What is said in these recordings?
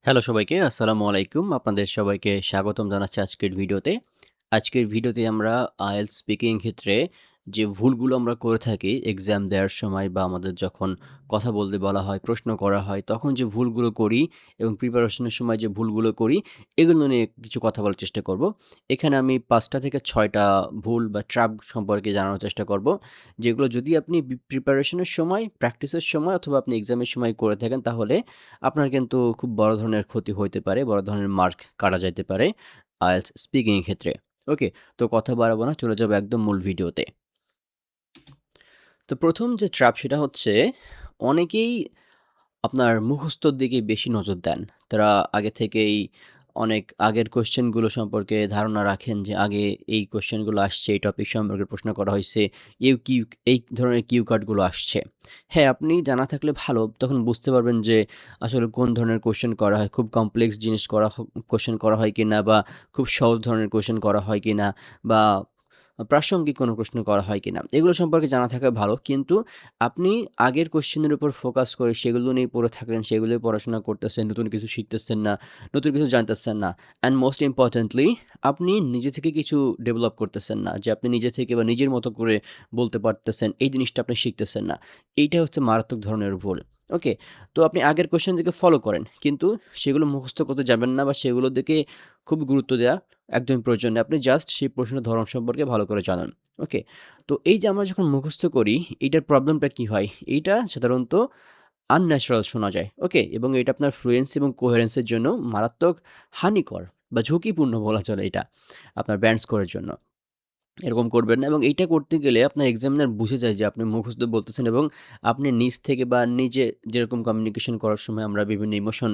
Hello সবাইকে, আসসালামু আলাইকুম। আপনাদের সবাইকে স্বাগতম জানাচ্ছি আজকের ভিডিওতে। আজকের ভিডিওতে আমরা IELTS স্পিকিং ক্ষেত্রে যে ভুলগুলো আমরা করে থাকি এক্সাম দেওয়ার সময় বা আমাদের যখন কথা বলতে বলা হয়, প্রশ্ন করা হয়, তখন যে ভুলগুলো করি এবং প্রিপারেশনের সময় যে ভুলগুলো করি, এগুলো নিয়ে কিছু কথা বলার চেষ্টা করব। এখানে আমি ৫ টা থেকে ৬ টা ভুল বা ট্র্যাপ সম্পর্কে জানানোর চেষ্টা করব, যেগুলো যদি আপনি প্রিপারেশনের সময়, প্র্যাকটিসের সময় অথবা আপনি এক্সামের সময় করে থাকেন, তাহলে আপনার কিন্তু খুব বড় ধরনের ক্ষতি হইতে পারে, বড় ধরনের মার্ক কাটা যাইতে পারে IELTS স্পিকিং এর ক্ষেত্রে। ওকে? তো কথা বাড়াবো না, চলে যাবো একদম মূল ভিডিওতে। তো ১ম যে ট্র্যাপ সেটা হচ্ছে অনেকেই আপনার মুখস্থর দিকে বেশি নজর দেন। তারা আগে থেকেই অনেক আগের কোয়েশ্চেনগুলো সম্পর্কে ধারণা রাখেন যে আগে এই কোয়েশ্চেনগুলো আসছে, এই টপিক সম্পর্কে প্রশ্ন করা হইছে, এই ধরনের কিউ কার্ডগুলো আসছে। হ্যাঁ, আপনি জানা থাকলে ভালো। তখন বুঝতে পারবেন যে আসলে কোন ধরনের কোয়েশ্চেন করা হয়, খুব কমপ্লেক্স জিনিস কোয়েশ্চেন করা হয় কিনা বা খুব সহজ ধরনের কোয়েশ্চেন করা হয় কিনা বা প্রাসঙ্গিক কোনো প্রশ্ন করা হয় কিনা। এগুলো সম্পর্কে জানা থাকা ভালো। কিন্তু আপনি আগের কোয়েশ্চেনের উপর ফোকাস করে সেগুলো নিয়ে পড়ে থাকলেন, সেগুলোই পড়াশোনা করতেছেন, নতুন কিছু শিখতেছেন না, নতুন কিছু জানতেছেন না। অ্যান্ড মোস্ট ইম্পোর্টেন্টলি আপনি নিজে থেকে কিছু ডেভেলপ করতেছেন না। যে আপনি নিজে থেকে বা নিজের মতো করে বলতে পারতেছেন, এই জিনিসটা আপনি শিখতেছেন না। এইটা হচ্ছে মারাত্মক ধরনের ভুল। ওকে? তো আপনি আগের কোয়েশ্চেন দিকে ফলো করেন। কিন্তু সেগুলো মুখস্থ করতে যাবেন না বা সেগুলোর দিকে খুব গুরুত্ব দেওয়া একদমই প্রয়োজন নেই। আপনি জাস্ট সেই প্রশ্নের ধরন সম্পর্কে ভালো করে জানুন। ওকে? তো এই যে আমরা যখন মুখস্থ করি, এইটার প্রবলেমটা কি হয়? এইটা সাধারণত আনন্যাচারাল শোনা যায়। ওকে? এবং এটা আপনার ফ্লুয়েন্সি এবং কোহেরেন্স এর জন্য মারাত্মক হানিকর বা ঝুঁকিপূর্ণ বলা চলে এটা, আপনার ব্যান্ড স্কোরের জন্য। এরকম করবেন না এবং এইটা করতে গেলে আপনার এক্সামিনার বুঝে যায় যে আপনি মুখস্থ বলতেছেন এবং আপনি নিজ থেকে বা নিজে যেরকম কমিউনিকেশন করার সময় আমরা বিভিন্ন ইমোশন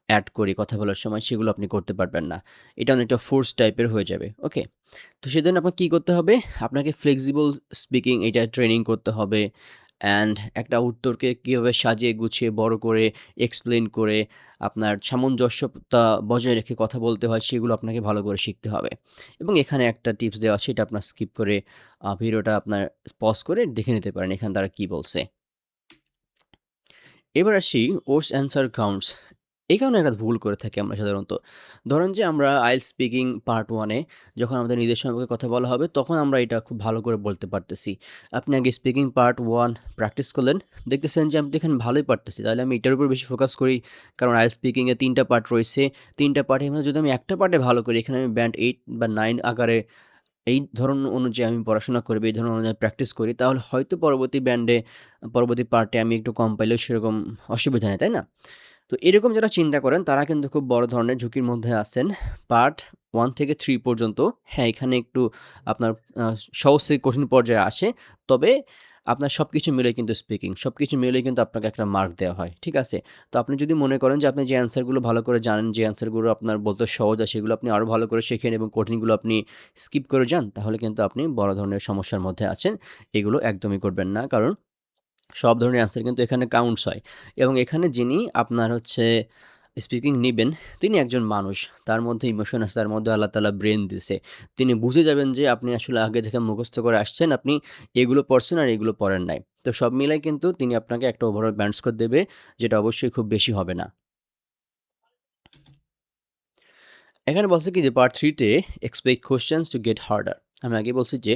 অ্যাড করি কথা বলার সময়, সেগুলো আপনি করতে পারবেন না। এটা অনেকটা ফোর্স টাইপের হয়ে যাবে। ওকে? তো সেজন্য আপনার কি করতে হবে? আপনাকে ফ্লেক্সিবল স্পিকিং এটা ট্রেনিং করতে হবে। অ্যান্ড একটা উত্তরকে কিভাবে সাজিয়ে গুছিয়ে বড় করে এক্সপ্লেইন করে আপনার সামঞ্জস্যতা বজায় রেখে কথা বলতে হয়, সেগুলো আপনাকে ভালো করে শিখতে হবে। এবং এখানে একটা টিপস দেওয়া আছে, এটা আপনার স্কিপ করে ভিডিওটা আপনার পজ করে দেখে নিতে পারেন এখানে তারা কি বলছে। এবার আসি ওর্স অ্যান্সার কাউন্টস। এই কারণে একটা ভুল করে থাকি আমরা সাধারণত। ধরেন যে আমরা আইএলটিএস স্পিকিং পার্ট 1 এ যখন আমাদের নিজের সম্পর্কে কথা বলা হবে, তখন আমরা এটা খুব ভালো করে বলতে পারতেছি। আপনি আগে স্পিকিং পার্ট 1 প্র্যাকটিস করলেন, দেখতেছেন যে আমি তো এখানে ভালোই পারতেছি। তাহলে আমি এটার উপর বেশি ফোকাস করি। কারণ আইএলটিএস স্পিকিং এ ৩ টা পার্ট রয়েছে। ৩ টা পার্টের মধ্যে যদি আমি একটা পার্টে ভালো করি, এখানে আমি ব্যান্ড 8 বা 9 আকারে এই ধরন অনুযায়ী আমি পড়াশোনা করি বা এই ধরন অনুযায়ী প্র্যাকটিস করি, তাহলে হয়তো পরবর্তী পার্টে আমি একটু কম পাইলেও সেরকম অসুবিধা নেই, তাই না? তো এরকম যারা চিন্তা করেন তারা কিন্তু খুব বড় ধরনের ঝুঁকির মধ্যে আছেন। পার্ট 1 থেকে 3 পর্যন্ত হ্যাঁ, এখানে একটু আপনার আ সহজ থেকে কঠিন পর্যায়ে আসে। তবে আপনার সবকিছু মিলে কিন্তু সবকিছু মিলেই কিন্তু আপনাকে একটা মার্ক দেওয়া হয়। ঠিক আছে? তো আপনি যদি মনে করেন যে আপনি যে অ্যান্সারগুলো ভালো করে জানেন, যে অ্যান্সারগুলো আপনার বলতে সহজ হয়, সেগুলো আপনি আরও ভালো করে শেখেন এবং কঠিনগুলো আপনি স্কিপ করে যান, তাহলে কিন্তু আপনি বড় ধরনের সমস্যার মধ্যে আছেন। এগুলো একদমই করবেন না। কারণ সব ধরনের অ্যান্সার কিন্তু এখানে কাউন্টস হয় এবং এখানে যিনি আপনার হচ্ছে স্পিকিং নিবেন, তিনি একজন মানুষ। তার মধ্যে ইমোশন আছে, তার মধ্যে আল্লাহ তাআলা ব্রেইন দিছে। তিনি বুঝে যাবেন যে আপনি আসলে আগে থেকে মুখস্থ করে আসছেন, আপনি এগুলো পড়ছেন আর এগুলো পড়েন নাই। তো সব মিলাই কিন্তু তিনি আপনাকে একটা ওভারঅল ব্যান্ড স্কোর দেবে, যেটা অবশ্যই খুব বেশি হবে না। এখানে বলছে কি যে পার্ট 3 তে expect questions to get harder. আমি আগেই বলছি যে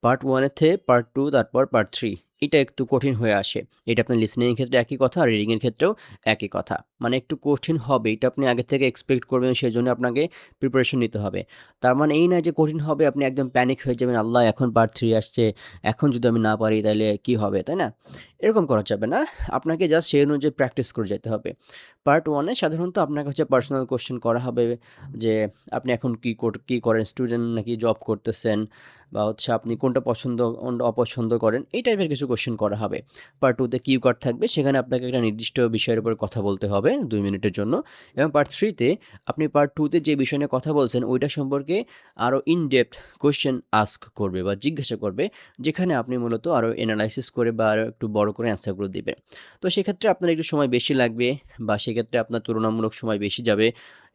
পার্ট 1 এর থেকে পার্ট 2 তারপর পার্ট 3 এটা একটু কঠিন হয়ে আসে। এটা আপনার লিসেনিং এর ক্ষেত্রে একই কথা আর রিডিং এর ক্ষেত্রেও একই কথা। মানে একটু কঠিন হবে, এটা আপনি আগে থেকে এক্সপেক্ট করবেন, সেজন্য আপনাকে প্রিপারেশন নিতে হবে। তার মানে এই না যে কঠিন হবে আপনি একদম প্যানিক হয়ে যাবেন, আল্লাহ এখন পার্ট 3 আসছে, এখন যদি আমি না পারি তাইলে কি হবে, তাই না? এরকম করা যাবে না। আপনাকে জাস্ট সেই অনুযায়ী প্র্যাকটিস করে যেতে হবে। পার্ট 1 এ সাধারণত আপনাকে হচ্ছে পার্সোনাল কোয়েশ্চেন করা হবে যে আপনি এখন কি করেন? স্টুডেন্ট নাকি জব করতেছেন? বা হচ্ছে আপনি কোনটা পছন্দ, কোনটা অপছন্দ করেন? এই টাইপের কিছু কোয়েশ্চেন করা হবে। পার্ট 2 তে কিউ কার্ড থাকবে। সেখানে আপনাকে একটা নির্দিষ্ট বিষয়ের উপর কথা বলতে হবে ২ মিনিটের জন্য। এবং পার্ট 3 তে আপনি পার্ট 2 তে যে বিষয় নিয়ে কথা বলছেন, ওইটা সম্পর্কে আরো ইন ডেপথ কোয়েশ্চেন আস্ক করবে বা জিজ্ঞাসা করবে, যেখানে আপনি মূলত আরো এনালাইসিস করে বা আরো একটু বড় করে অ্যান্সারগুলো দিবেন। তো সেক্ষেত্রে আপনার একটু সময় বেশি লাগবে বা সেক্ষেত্রে আপনার তুলনামূলক সময় বেশি যাবে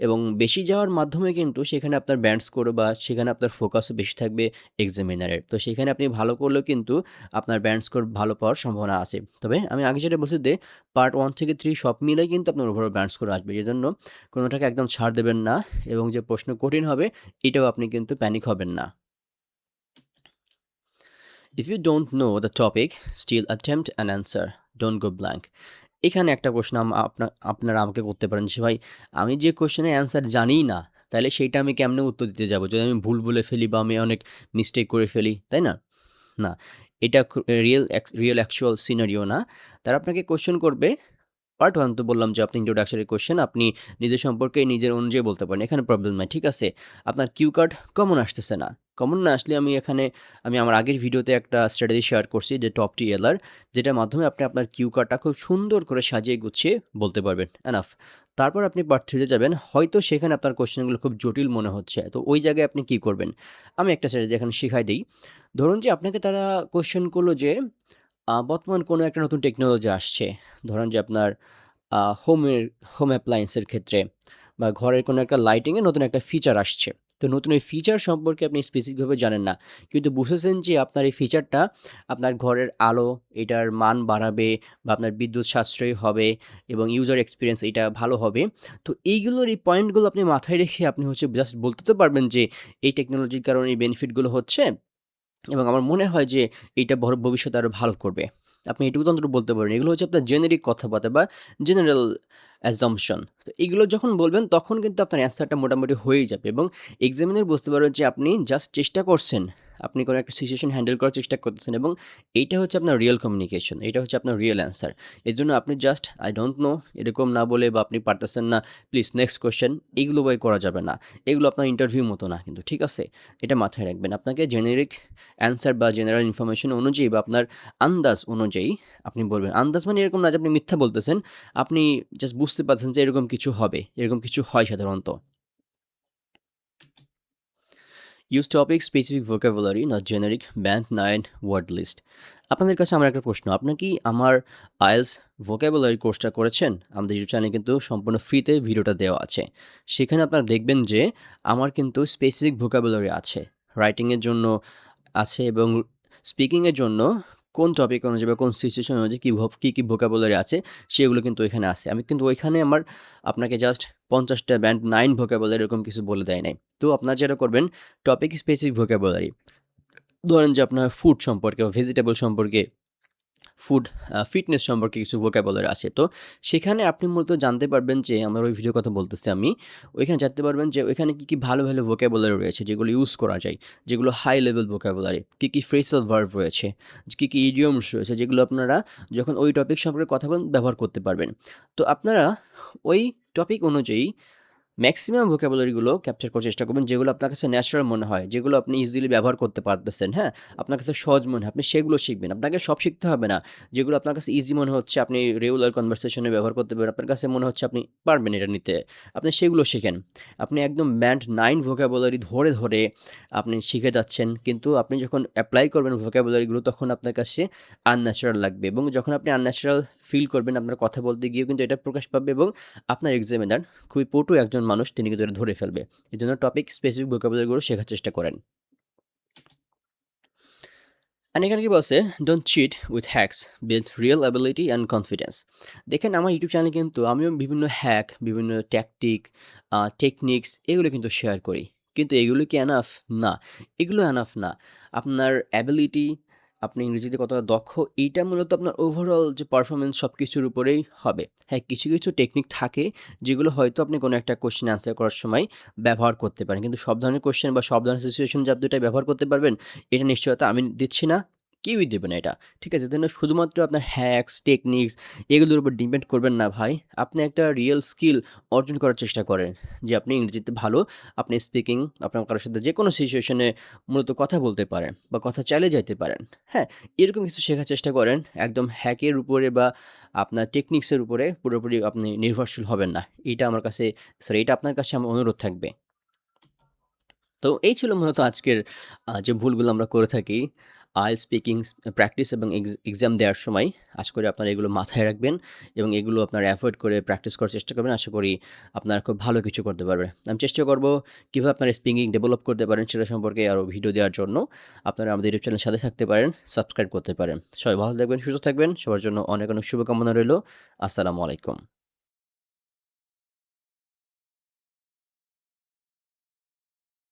এবং বেশি যাওয়ার মাধ্যমে কিন্তু সেখানে আপনার ব্যান্ড স্কোর বা সেখানে আপনার ফোকাসও বেশি থাকবে এক্সামিনারের। তো সেখানে আপনি ভালো করলেও কিন্তু আপনার ব্যান্ড স্কোর স্কোর ভালো পাওয়ার সম্ভাবনা আছে। তবে আমি আগে যেটা বলছি যে পার্ট 1 থেকে 3 সব মিলাই কিন্তু আপনার ওভারঅল ব্যান্ড স্কোর আসবে। এজন্য কোনোটাকে একদম ছাড় দেবেন না এবং যে প্রশ্ন কঠিন হবে এটাও আপনি কিন্তু প্যানিক হবেন না। If you don't know the topic, still attempt an answer. Don't go blank. এখানে একটা কোয়েশ্চেন আপনারা আমাকে করতে পারেন যে ভাই আমি যে কোয়েশ্চেনের অ্যান্সার জানিই না তাহলে সেইটা আমি কেমনে উত্তর দিতে যাব যদি আমি ভুল বলে ফেলি বা আমি অনেক মিস্টেক করে ফেলি, তাই না? না, এটা রিয়েল অ্যাকচুয়াল সিনারিও না। তারা আপনাকে কোয়েশ্চেন করবে। পার্ট 1 তো বললাম যে আপনি ইন্ট্রোডাকশনের কোয়েশ্চেন আপনি নিজের সম্পর্কে নিজের অনুযায়ী বলতে পারেন। এখানে প্রবলেম নাই। ঠিক আছে? আপনার কিউ কার্ড কমন আসতেছে না। কমন না আসলে আমি আমার আগের ভিডিওতে একটা স্ট্র্যাটেজি শেয়ার করছি যে টপ টিএলআর, যেটার মাধ্যমে আপনি আপনার কিউ কার্ডটা খুব সুন্দর করে সাজিয়ে গুছিয়ে বলতে পারবেন। এনাফ। তারপর আপনি পার্ট 3 তে যাবেন। হয়তো সেখানে আপনার কোয়েশ্চেনগুলো খুব জটিল মনে হচ্ছে। তো ওই জায়গায় আপনি কি করবেন? আমি একটা স্ট্র্যাটেজি এখানে শিখাই দেই। ধরুন যে আপনাকে তারা কোয়েশ্চেন করলো যে বর্তমান কোনো একটা নতুন টেকনোলজি আসছে। ধরেন যে আপনার হোমের হোম অ্যাপ্লায়েন্সের ক্ষেত্রে বা ঘরের কোনো একটা লাইটিংয়ে নতুন একটা ফিচার আসছে। তো নতুন ওই ফিচার সম্পর্কে আপনি স্পেসিফিকভাবে জানেন না। কিন্তু বুঝেছেন যে আপনার এই ফিচারটা আপনার ঘরের আলো এটার মান বাড়াবে বা আপনার বিদ্যুৎ সাশ্রয়ী হবে এবং ইউজার এক্সপেরিয়েন্স এটা ভালো হবে। তো এইগুলোর এই পয়েন্টগুলো আপনি মাথায় রেখে আপনি হচ্ছে জাস্ট বলতে তো পারবেন যে এই টেকনোলজির কারণে এই বেনিফিটগুলো হচ্ছে এবং আমার মনে হয় যে এইটা ভবিষ্যতে আরও ভালো করবে। আপনি এটুকু তো অন্তত বলতে পারেন। এগুলো হচ্ছে আপনার জেনেরিক কথাবার্তা বা জেনারেল অ্যাজাম্পশন। তো এগুলো যখন বলবেন তখন কিন্তু আপনার অ্যান্সারটা মোটামুটি হয়েই যাবে এবং এক্সামিনার বুঝতে পারবেন যে আপনি জাস্ট চেষ্টা করছেন। আপনি কোনো একটা সিচুয়েশন হ্যান্ডেল করার চেষ্টা করতেছেন এবং এইটা হচ্ছে আপনার রিয়েল কমিউনিকেশন। এইটা হচ্ছে আপনার রিয়েল অ্যান্সার। এজন্য আপনি জাস্ট আই ডোন্ট নো এরকম না বলে বা আপনি পারতেছেন না, প্লিজ নেক্সট কোয়েশ্চেন এগুলো ভাই করা যাবে না। এগুলো আপনার ইন্টারভিউ মতো না কিন্তু, ঠিক আছে? এটা মাথায় রাখবেন। আপনাকে জেনেরিক অ্যান্সার বা জেনারেল ইনফরমেশন অনুযায়ী বা আপনার আন্দাজ অনুযায়ী আপনি বলবেন। আন্দাজ মানে এরকম না যে আপনি মিথ্যা বলতেছেন। আপনি জাস্ট বুঝতে পারছেন যে এরকম কিছু হবে। এরকম কিছু হয় সাধারণত। Use topic specific vocabulary not generic band 9 word list. আপনাদের কাছে আমার একটা প্রশ্ন। আপনার কি আমার আইএলস ভোকাবুলারি কোর্সটা করেছেন? আমাদের ইউটিউব চ্যানেলে কিন্তু সম্পূর্ণ ফ্রিতে ভিডিওটা দেওয়া আছে। সেখানে আপনারা দেখবেন যে আমার কিন্তু স্পেসিফিক ভোকাবুলারি আছে। রাইটিংয়ের জন্য আছে এবং স্পিকিংয়ের জন্য কোন টপিক অনুযায়ী বা কোন সিচুয়েশন অনুযায়ী কী ভোকাবুলারি আছে সেগুলো কিন্তু ওইখানে আছে। আমি কিন্তু ওইখানে আপনাকে জাস্ট ৫০টা ব্যান্ড 9 ভোকাবুলারি এরকম কিছু বলে দেয় নাই। তো আপনারা যেটা করবেন টপিক স্পেসিফিক ভোকাবুলারি। ধরেন যে আপনার ফুড সম্পর্কে বা ভেজিটেবল সম্পর্কে ফুড ফিটনেস সম্পর্কে কিছু ভোকাবুলারি আছে। তো সেখানে আপনি মূলত জানতে পারবেন যে আমার ওই ভিডিওর কথা বলতেছি আমি। ওইখানে জানতে পারবেন যে ওইখানে কী ভালো, ভালো ভোকাবুলারি রয়েছে যেগুলো ইউজ করা যায়। যেগুলো হাই লেভেল ভোকাবুলারি। কী ফ্রেজাল ভার্ব রয়েছে, কী ইডিয়মস রয়েছে যেগুলো আপনারা যখন ওই টপিক সম্পর্কে কথা বলেন ব্যবহার করতে পারবেন। তো আপনারা ওই টপিক অনুযায়ী ম্যাক্সিমাম ভোকাবুলারিগুলো ক্যাপচার করার চেষ্টা করবেন যেগুলো আপনার কাছে ন্যাচারাল মনে হয়, যেগুলো আপনি ইজিলি ব্যবহার করতে পারতেছেন, হ্যাঁ? আপনার কাছে সহজ মনে হয়, আপনি সেগুলো শিখবেন। আপনাকে সব শিখতে হবে না। যেগুলো আপনার কাছে ইজি মনে হচ্ছে আপনি রেগুলার কনভারসেশনে ব্যবহার করতে পারবেন, আপনার কাছে মনে হচ্ছে আপনি পারবেন এটা নিতে, আপনি সেগুলো শিখেন। আপনি একদম ব্যান্ড 9 ভোকাবুলারি ধরে, ধরে আপনি শিখে যাচ্ছেন। কিন্তু আপনি যখন এপ্লাই করবেন ভোকাবুলারিগুলো তখন আপনার কাছে আনন্যাচারাল লাগবে এবং যখন আপনি আনন্যাচারাল ফিল করবেন আপনার কথা বলতে গিয়েও কিন্তু এটা প্রকাশ পাবে এবং আপনার এক্সামিনার খুবই পটু একজন মানুষ তিনি কিন্তু এটা ধরে ফেলবে। এজন্য টপিক স্পেসিফিক ভোকাবুলারিগুলো শেখার চেষ্টা করেন। আর এখানে কি বলছে? Don't cheat with hacks, build real ability and confidence. দেখেন আমার ইউটিউব চ্যানেলে কিন্তু আমিও বিভিন্ন হ্যাক, বিভিন্ন ট্যাকটিক, টেকনিক্স এগুলো কিন্তু শেয়ার করি। কিন্তু এগুলো কি এনাফ? না, এগুলো এনাফ না। আপনার অ্যাবিলিটি, আপনি ইংরেজিতে কতটা দক্ষ এইটা মূলত আপনার ওভারঅল যে পারফরম্যান্স সব কিছুর উপরেই হবে। হ্যাঁ, কিছু, কিছু টেকনিক থাকে যেগুলো হয়তো আপনি কোনো একটা কোয়েশ্চেন অ্যান্সার করার সময় ব্যবহার করতে পারেন। কিন্তু সব ধরনের কোয়েশ্চেন বা সব ধরনের সিচুয়েশন যে আপনি এটা ব্যবহার করতে পারবেন এটা নিশ্চয়তা আমি দিচ্ছি না। কেউই দেবে না এটা। ঠিক আছে? এজন্য শুধুমাত্র আপনার হ্যাকস, টেকনিকস এগুলোর উপর ডিপেন্ড করবেন না ভাই। আপনি একটা রিয়েল স্কিল অর্জন করার চেষ্টা করেন। যে আপনি ইংরেজিতে ভালো, আপনি স্পিকিং আপনার কারো সাথে যেকোনো সিচুয়েশনে মূলত কথা বলতে পারেন বা কথা চালিয়ে যাইতে পারেন। হ্যাঁ? এরকম কিছু শেখার চেষ্টা করেন। একদম হ্যাকের উপরে বা আপনার টেকনিক্সের উপরে পুরোপুরি আপনি নির্ভরশীল হবেন না। এটা আপনার কাছে আমার অনুরোধ থাকবে। তো এই ছিল মূলত আজকের যে ভুলগুলো আমরা করে থাকি। IELTS স্পিকিং প্র্যাকটিস এবং এক্সাম দেওয়ার সময় আশা করি আপনারা এগুলো মাথায় রাখবেন এবং এগুলো আপনারা এভয়েড করে প্র্যাকটিস করার চেষ্টা করবেন। আশা করি আপনারা খুব ভালো কিছু করতে পারবেন। আমি চেষ্টা করব কীভাবে আপনারা স্পিকিং ডেভেলপ করতে পারেন সেটা সম্পর্কে আরও ভিডিও দেওয়ার জন্য। আপনারা আমাদের ইউটিউব চ্যানেলের সাথে থাকতে পারেন, সাবস্ক্রাইব করতে পারেন। সবাই ভালো থাকবেন, সুস্থ থাকবেন। সবার জন্য অনেক, অনেক শুভকামনা রইলো। আসসালামু আলাইকুম।